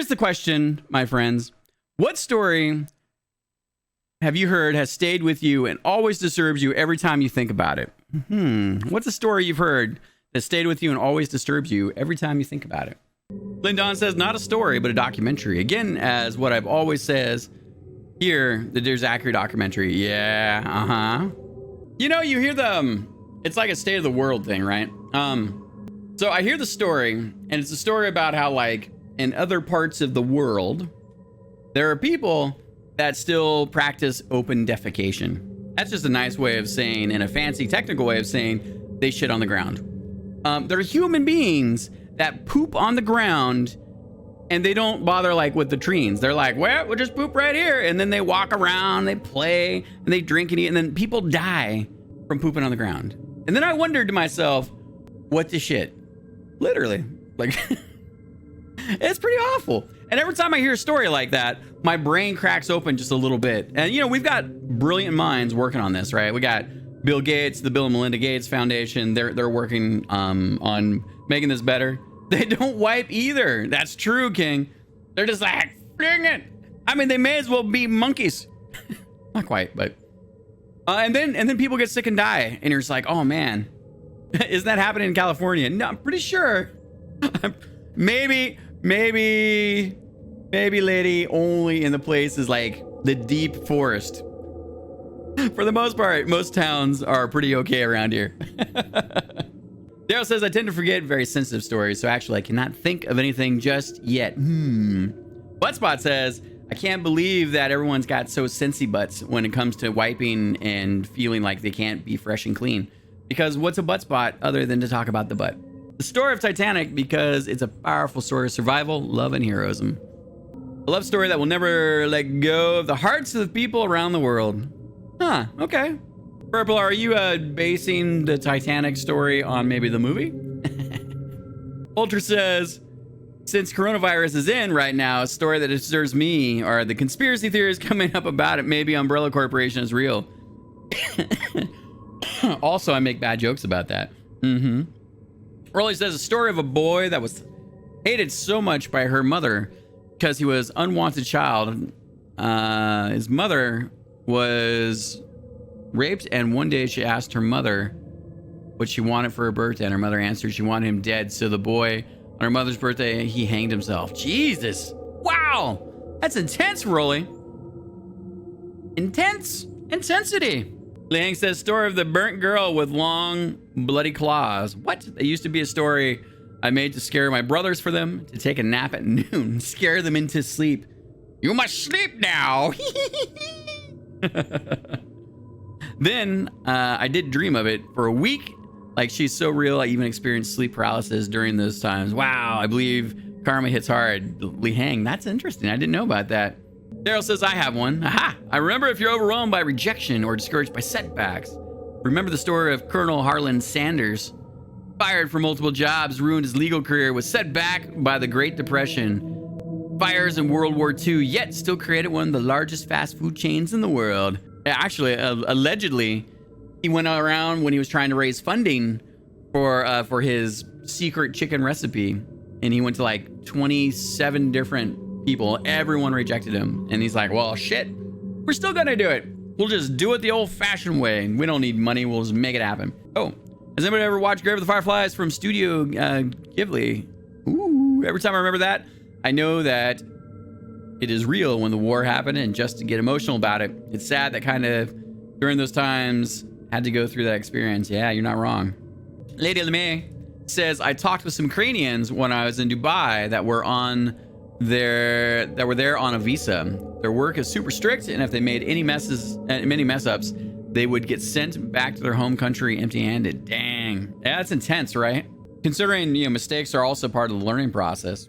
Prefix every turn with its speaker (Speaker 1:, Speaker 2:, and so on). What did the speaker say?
Speaker 1: here's the question, my friends. What story have you heard has stayed with you and always disturbs you every time you think about it? What's a story you've heard that stayed with you and always disturbs you every time you think about it? Lyndon says, not a story, but a documentary. Again, as what I've always says here, the Dear Zachary documentary. Yeah, You know, you hear it's like a state of the world thing, right? So I hear the story, and it's a story about how, like, in other parts of the world, there are people that still practice open defecation. That's just a nice way of saying, and a fancy technical way of saying, they shit on the ground. There are human beings that poop on the ground, and they don't bother like with the trees. They're like, well, we'll just poop right here. And then they walk around, they play, and they drink and eat, and then people die from pooping on the ground. And then I wondered to myself, what the shit? Literally. Like, it's pretty awful. And every time I hear a story like that, my brain cracks open just a little bit. And, you know, we've got brilliant minds working on this, right? We got Bill Gates, the Bill and Melinda Gates Foundation. They're working on making this better. They don't wipe either. That's true, King. They're just like, dang it. I mean, they may as well be monkeys. Not quite, but... and then people get sick and die. And you're just like, oh, man. Isn't that happening in California? No, I'm pretty sure. Maybe lady, only in the places like the deep forest. For the most part, most towns are pretty okay around here. Daryl says, I tend to forget very sensitive stories, so actually I cannot think of anything just yet. Buttspot says, I can't believe that everyone's got so sensy butts when it comes to wiping and feeling like they can't be fresh and clean. Because what's a butt spot other than to talk about the butt? The story of Titanic, because it's a powerful story of survival, love, and heroism. A love story that will never let go of the hearts of the people around the world. Huh, okay. Purple, are you basing the Titanic story on maybe the movie? Ultra says, since coronavirus is in right now, a story that disturbs me are the conspiracy theories coming up about it. Maybe Umbrella Corporation is real. Also, I make bad jokes about that. Rolly says, a story of a boy that was hated so much by her mother because he was an unwanted child. His mother was raped, and one day she asked her mother what she wanted for her birthday, and her mother answered she wanted him dead. So the boy, on her mother's birthday, he hanged himself. Jesus. Wow. That's intense, Rolly. Intense. Intensity. Liang says, story of the burnt girl with long, bloody claws. What? There used to be a story I made to scare my brothers for them to take a nap at noon, scare them into sleep. You must sleep now. Then I did dream of it for a week. Like, she's so real, I even experienced sleep paralysis during those times. Wow, I believe karma hits hard. Li Hang, that's interesting. I didn't know about that. Daryl says, I have one. Aha! I remember if you're overwhelmed by rejection or discouraged by setbacks. Remember the story of Colonel Harlan Sanders. Fired from multiple jobs, ruined his legal career, was set back by the Great Depression, fires in World War II, yet still created one of the largest fast food chains in the world. Actually, allegedly, he went around when he was trying to raise funding for his secret chicken recipe, and he went to like 27 different people. Everyone rejected him, and he's like, well, shit, we're still gonna do it. We'll just do it the old-fashioned way. We don't need money. We'll just make it happen. Oh, has anybody ever watched Grave of the Fireflies from Studio Ghibli? Ooh, every time I remember that, I know that it is real when the war happened, and just to get emotional about it, it's sad that kind of during those times had to go through that experience. Yeah, you're not wrong. Lady LeMay says, I talked with some Ukrainians when I was in Dubai that were there on a visa. Their work is super strict, and if they made any mess ups, they would get sent back to their home country empty-handed. Dang. Yeah, that's intense, right? Considering, mistakes are also part of the learning process.